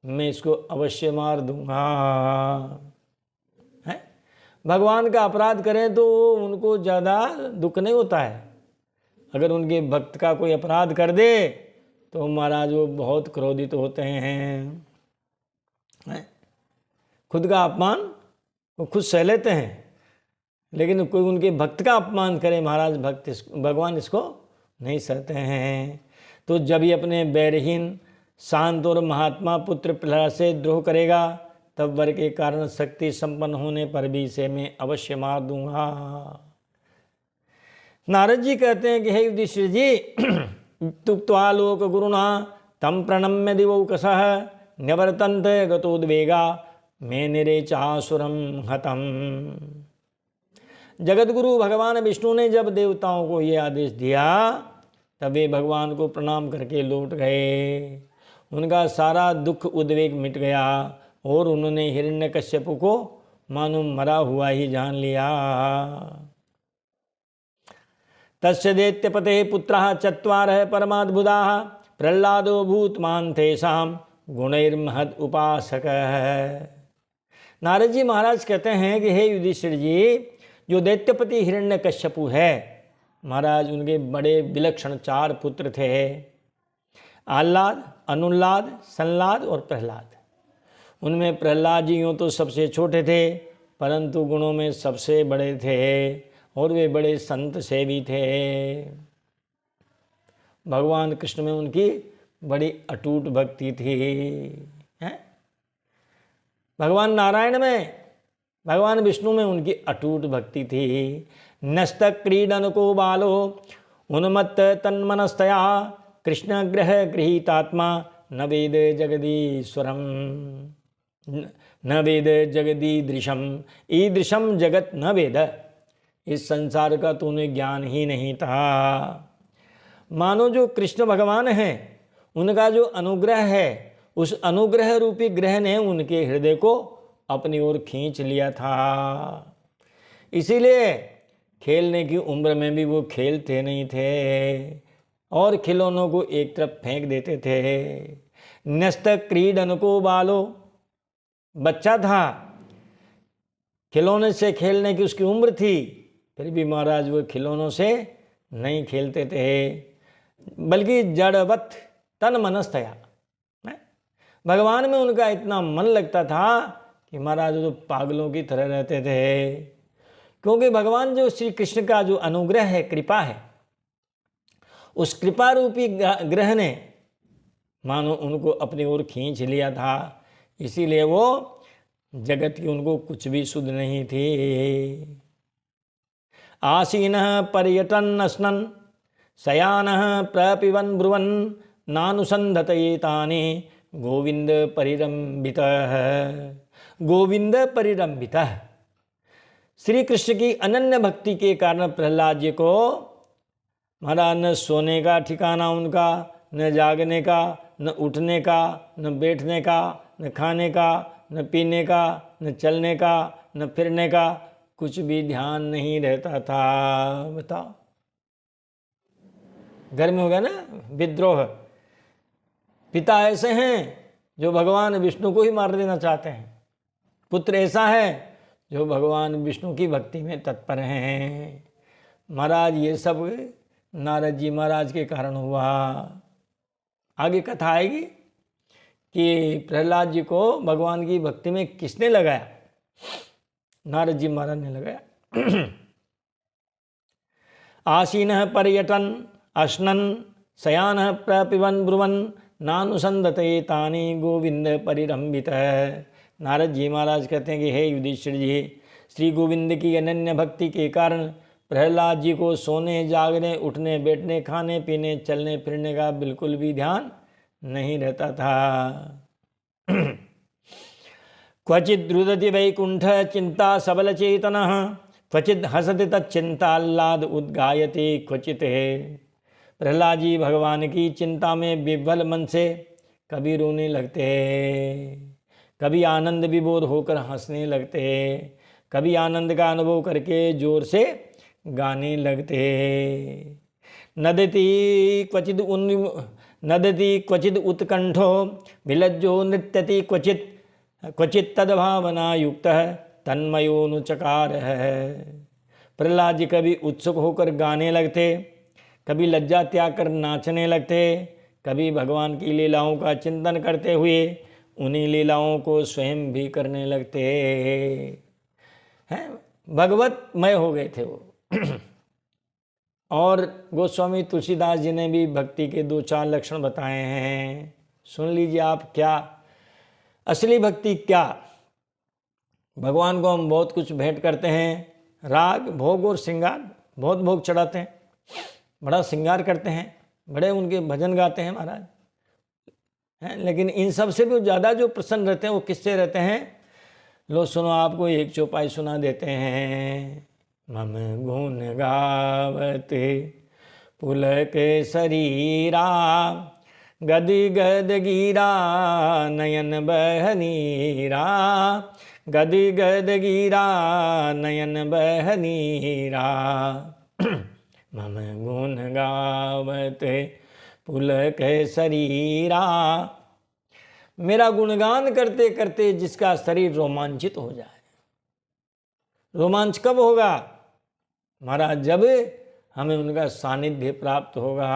मैं इसको अवश्य मार दूंगा। है? भगवान का अपराध करें तो उनको ज़्यादा दुख नहीं होता है। अगर उनके भक्त का कोई अपराध कर दे तो महाराज वो बहुत क्रोधित होते हैं। खुद का अपमान वो खुद सह लेते हैं, लेकिन कोई उनके भक्त का अपमान करे महाराज, भगवान इसको नहीं सहते हैं। तो जब ये अपने बैरहीन, शांत और महात्मा पुत्र प्रहलाद से द्रोह करेगा, तब वर के कारण शक्ति संपन्न होने पर भी इसे मैं अवश्य मार दूंगा। नारद जी कहते हैं कि हे युधिष्ठिर जी, तुक्त्वा लोक गुरुना तम प्रणम्य दिवौकसः न्यवर्तन्त गतोद्वेगा मैं निरेचासुरम हतम। जगतगुरु भगवान विष्णु ने जब देवताओं को ये आदेश दिया, तब वे भगवान को प्रणाम करके लौट गए। उनका सारा दुख उद्वेग मिट गया और उन्होंने हिरण्यकश्यप को मानो मरा हुआ ही जान लिया। तस्य दैत्यपते पुत्रः चत्वारः परमाद्भुताः प्रह्लादो भूतमान तेषां गुणैर्महद उपासकः। नारद जी महाराज कहते हैं कि हे युधिष्ठिर जी, जो दैत्यपति हिरण्यकश्यपु है महाराज, उनके बड़े विलक्षण 4 पुत्र थे, आह्लाद, अनुल्लाद, संलाद और प्रहलाद। उनमें प्रहलाद जी यूँ तो सबसे छोटे थे, परंतु गुणों में सबसे बड़े थे और वे बड़े संत सेवी थे। भगवान कृष्ण में उनकी बड़ी अटूट भक्ति थी। हैं? भगवान नारायण में, भगवान विष्णु में उनकी अटूट भक्ति थी। नस्त क्रीडन को बालो उन्मत्त तन्मनस्तया कृष्ण ग्रह गृहीतात्मा न वेद जगदीश्वरम न वेद जगदीदृशम ईदृशम जगत न वेद। इस संसार का तो उन्हें ज्ञान ही नहीं था। मानो जो कृष्ण भगवान हैं, उनका जो अनुग्रह है, उस अनुग्रह रूपी ग्रह ने उनके हृदय को अपनी ओर खींच लिया था। इसीलिए खेलने की उम्र में भी वो खेलते नहीं थे और खिलौनों को एक तरफ फेंक देते थे। न्यस्त क्रीडन को बालो, बच्चा था, खिलौने से खेलने की उसकी उम्र थी, फिर भी महाराज वो खिलौनों से नहीं खेलते थे, बल्कि जड़वत तन मनस्तया। भगवान में उनका इतना मन लगता था कि महाराज वो तो पागलों की तरह रहते थे। क्योंकि भगवान जो श्री कृष्ण का जो अनुग्रह है, कृपा है, उस कृपा रूपी ग्रह ने मानो उनको अपनी ओर खींच लिया था। इसीलिए वो जगत की उनको कुछ भी सुध नहीं थी। आसीनः पर्यटन स्नन शयानः प्रपिबन ब्रुवन् नानुसंधत एतानि गोविंद परिरंभितः, गोविंद परिरंभितः। श्री कृष्ण की अनन्य भक्ति के कारण प्रहलाद जी को महाराज न सोने का ठिकाना उनका, न जागने का, न उठने का, न बैठने का, न खाने का, न पीने का, न चलने का, न फिरने का कुछ भी ध्यान नहीं रहता था। बताओ, घर में हो गया ना विद्रोह। पिता ऐसे हैं जो भगवान विष्णु को ही मार देना चाहते हैं, पुत्र ऐसा है जो भगवान विष्णु की भक्ति में तत्पर हैं। महाराज ये सब नारद जी महाराज के कारण हुआ। आगे कथा आएगी कि प्रहलाद जी को भगवान की भक्ति में किसने लगाया? नारद जी महाराज ने लगाया। आसीनः पर्यटन अश्नन शयानः प्रपिबन ब्रुवन नानुसंदते तानि गोविंद परिरंभितः। नारद जी महाराज कहते हैं कि हे युधिष्ठिर जी, श्री गोविंद की अनन्य भक्ति के कारण प्रहलाद जी को सोने, जागने, उठने, बैठने, खाने, पीने, चलने फिरने का बिल्कुल भी ध्यान नहीं रहता था। क्वचित रुदति वैकुंठ चिंता सबल चेतनः, क्वचित हसति तच्चिंताल्लाद उद्गायते क्वचित है। प्रहलाद जी भगवान की चिंता में विह्वल मन से कभी रोने लगते, कभी आनंद विभोर होकर हंसने लगते, कभी आनंद का अनुभव करके जोर से गाने लगते। नदति क्वचिद उत्कंठो विलज्जो नृत्यति क्वचित तद्भावना युक्तः तन्मयोनुचकार है। प्रहलाद जी कभी उत्सुक होकर गाने लगते, कभी लज्जा त्याग कर नाचने लगते, कभी भगवान की लीलाओं का चिंतन करते हुए उन्हीं लीलाओं को स्वयं भी करने लगते हैं। भगवतमय हो गए थे वो। और गोस्वामी तुलसीदास जी ने भी भक्ति के 2-4 लक्षण बताए हैं। सुन लीजिए आप, क्या असली भक्ति क्या। भगवान को हम बहुत कुछ भेंट करते हैं, राग भोग और श्रृंगार, बहुत भोग चढ़ाते हैं, बड़ा श्रृंगार करते हैं, बड़े उनके भजन गाते हैं महाराज हैं। लेकिन इन सब से भी ज़्यादा जो प्रसन्न रहते हैं वो किससे रहते हैं? लो सुनो, आपको एक चौपाई सुना देते हैं। मम गुण गावते पुलक शरीरा, गदि गद गिरा नयन बहनीरा, गदि गद गिरा नयन बहनीरा। मम गुण गावते पुलक शरीरा। मेरा गुणगान करते करते जिसका शरीर रोमांचित हो जाए। रोमांच कब होगा? महाराज जब हमें उनका सानिध्य प्राप्त होगा।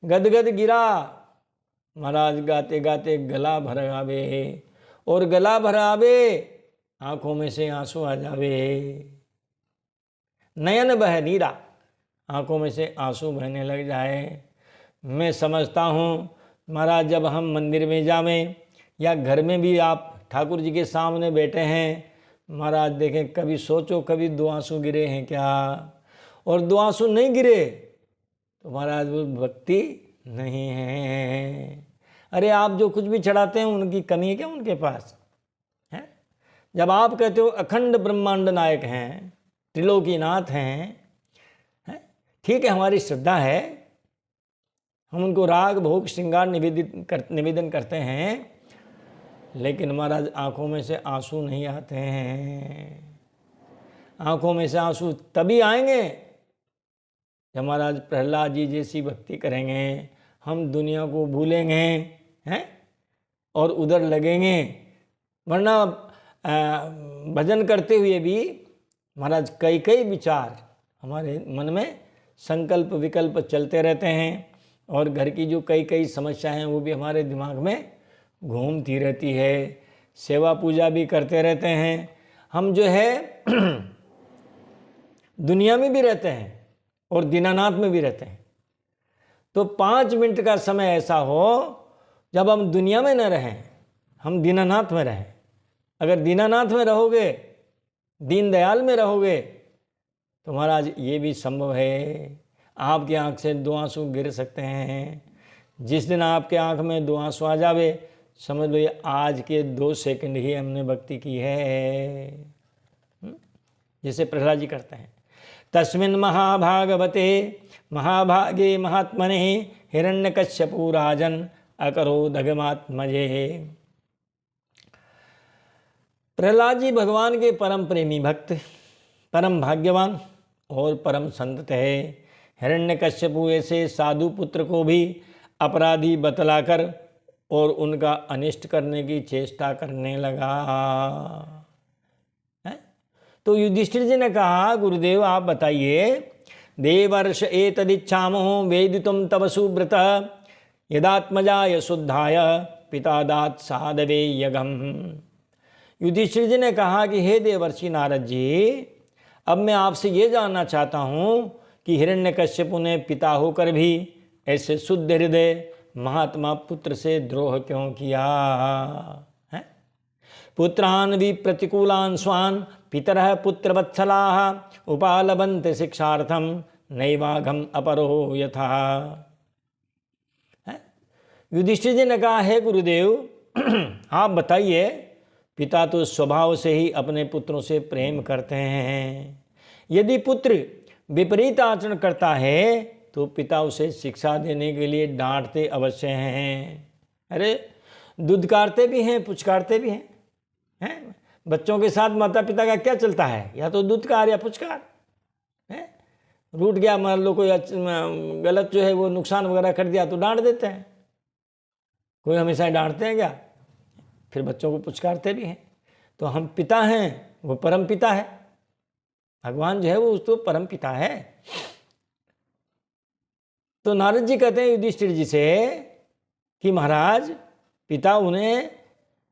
गदगद गिरा, महाराज गाते गाते गला भर आवे, और गला भर आवे आंखों में से आंसू आ जावे। नयन बह नीरा, आंखों में से आंसू बहने लग जाए। मैं समझता हूँ महाराज जब हम मंदिर में जावें या घर में भी आप ठाकुर जी के सामने बैठे हैं, महाराज देखें कभी सोचो कभी 2 आंसू गिरे हैं क्या? और 2 आंसू नहीं गिरे तो महाराज वो भक्ति नहीं है। अरे आप जो कुछ भी चढ़ाते हैं उनकी कमी है क्या उनके पास है? जब आप कहते हो अखंड ब्रह्मांड नायक हैं, त्रिलोकीनाथ हैं, ठीक है हमारी श्रद्धा है, हम उनको राग भोग श्रृंगार निवेदन करते हैं, लेकिन महाराज आंखों में से आंसू नहीं आते हैं। आंखों में से आंसू तभी आएंगे जब महाराज प्रहलाद जी जैसी भक्ति करेंगे। हम दुनिया को भूलेंगे हैं और उधर लगेंगे, वरना भजन करते हुए भी महाराज कई विचार हमारे मन में संकल्प विकल्प चलते रहते हैं, और घर की जो कई समस्याएं हैं वो भी हमारे दिमाग में घूमती रहती है। सेवा पूजा भी करते रहते हैं हम, जो है दुनिया में भी रहते हैं और दीनानाथ में भी रहते हैं। तो 5 मिनट का समय ऐसा हो जब हम दुनिया में न रहें, हम दीनानाथ में रहें। अगर दीनानाथ में रहोगे, दीनदयाल में रहोगे, तो महाराज ये भी संभव है, आपकी आंख से 2 आंसू गिर सकते हैं। जिस दिन आपके आंख में 2 आंसू आ जावे, समझ लो ये आज के 2 सेकंड ही हमने भक्ति की है। जैसे प्रहलाद जी करते हैं, तस्मिन् महाभागवते महाभागे महात्मने हिरण्यकश्यपो राजन अकरोदगमात्मजे। प्रहलाद जी भगवान के परम प्रेमी भक्त, परम भाग्यवान और परम संत है। हिरण्यकश्यपु ऐसे साधु पुत्र को भी अपराधी बतलाकर और उनका अनिष्ट करने की चेष्टा करने लगा है? तो युधिष्ठिर जी ने कहा, गुरुदेव आप बताइए, देवर्ष एतदिच्छामो वेदितुम तव सुव्रत यदात्मजाय शुद्धाय पिता दात साधवे यगम। युधिष्ठिर जी ने कहा कि हे देवर्षि नारद जी, अब मैं आपसे ये जानना चाहता हूँ कि हिरण्यकश्यपु ने पिता होकर भी ऐसे शुद्ध हृदय महात्मा पुत्र से द्रोह क्यों किया है? पुत्रान भी प्रतिकूलान स्वान पितरः पुत्रवत्सलाः उपालभन्ते शिक्षार्थम नैवाघम अपरो यथा। युधिष्ठिर जी ने कहा, है गुरुदेव आप बताइए, पिता तो स्वभाव से ही अपने पुत्रों से प्रेम करते हैं। यदि पुत्र विपरीत आचरण करता है तो पिता उसे शिक्षा देने के लिए डांटते अवश्य हैं। अरे दुदकारते भी हैं, पुचकारते भी हैं। बच्चों के साथ माता पिता का क्या चलता है? या तो दुदकार या पुचकार है। रूठ गया, मान लो कोई गलत जो है वो नुकसान वगैरह कर दिया तो डांट देते हैं। कोई हमेशा डांटते हैं क्या? फिर बच्चों को पुचकारते भी हैं। तो हम पिता हैं, वो परम पिता है। भगवान जो है वो तो परम पिता है। तो नारद जी कहते हैं युधिष्ठिर जी से कि महाराज, पिता उन्हें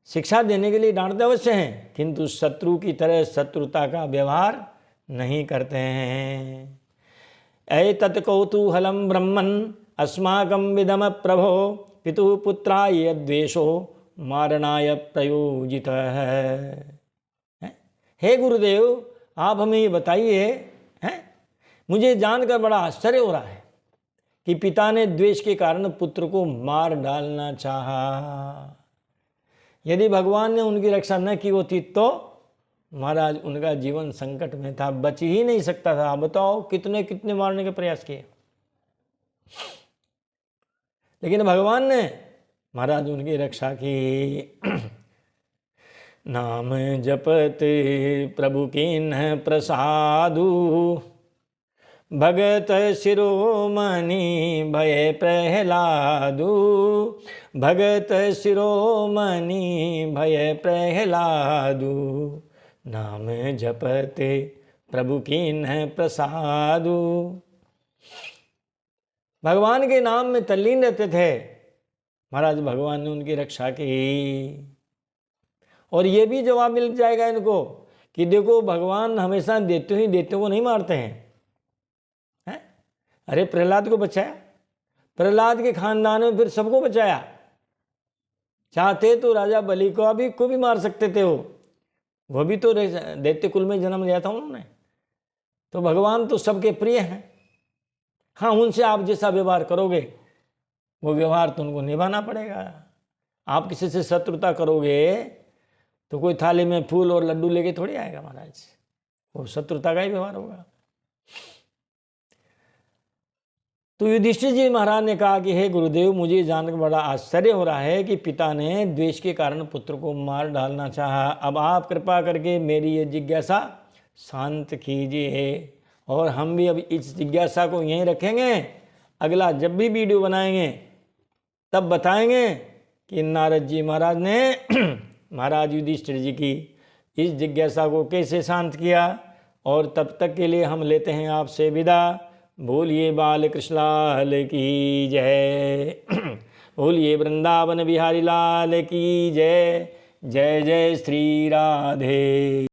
शिक्षा देने के लिए डांटते अवश्य हैं, किंतु शत्रु की तरह शत्रुता का व्यवहार नहीं करते हैं। एतत् कौतूहलं ब्रह्मन् अस्माकं विदम प्रभो पितुः पुत्राय द्वेषो मारणाय प्रयोजित है। हे गुरुदेव आप हमें ये बताइए, मुझे जानकर बड़ा आश्चर्य हो रहा है कि पिता ने द्वेष के कारण पुत्र को मार डालना चाहा। यदि भगवान ने उनकी रक्षा न की होती तो महाराज उनका जीवन संकट में था, बच ही नहीं सकता था। बताओ कितने कितने मारने के प्रयास किए, लेकिन भगवान ने महाराज उनकी रक्षा की। नाम जपत प्रभु कीन्ह प्रसादु भगत शिरोमणि भय प्रहलादु। भगत शिरोमणि भय प्रहलादु नाम जपत प्रभु कीन्ह प्रसादु। भगवान के नाम में तल्लीन रहते थे। महाराज भगवान ने उनकी रक्षा की। और ये भी जवाब मिल जाएगा इनको कि देखो भगवान हमेशा देते ही देते को नहीं मारते हैं। अरे प्रहलाद को बचाया, प्रहलाद के खानदान में फिर सबको बचाया। चाहते तो राजा बलि को भी मार सकते थे। वो भी तो दैत्य कुल में जन्म लिया था उन्होंने। तो भगवान तो सबके प्रिय हैं। हाँ, उनसे आप जैसा व्यवहार करोगे वो व्यवहार तो उनको निभाना पड़ेगा। आप किसी से शत्रुता करोगे तो कोई थाली में फूल और लड्डू लेके थोड़ी आएगा महाराज, वो शत्रुता का ही व्यवहार होगा। तो युधिष्ठिर जी महाराज ने कहा कि हे गुरुदेव, मुझे जानकर बड़ा आश्चर्य हो रहा है कि पिता ने द्वेष के कारण पुत्र को मार डालना चाहा। अब आप कृपा करके मेरी ये जिज्ञासा शांत कीजिए और हम भी अब इस जिज्ञासा को यहीं रखेंगे। अगला जब भी वीडियो बनाएंगे तब बताएंगे कि नारद जी महाराज ने महाराज युधिष्ठिर जी की इस जिज्ञासा को कैसे शांत किया। और तब तक के लिए हम लेते हैं आपसे विदा। बोलिए बाल कृष्ण लाल की जय। बोलिए वृंदावन बिहारी लाल की जय। जय जय श्री राधे।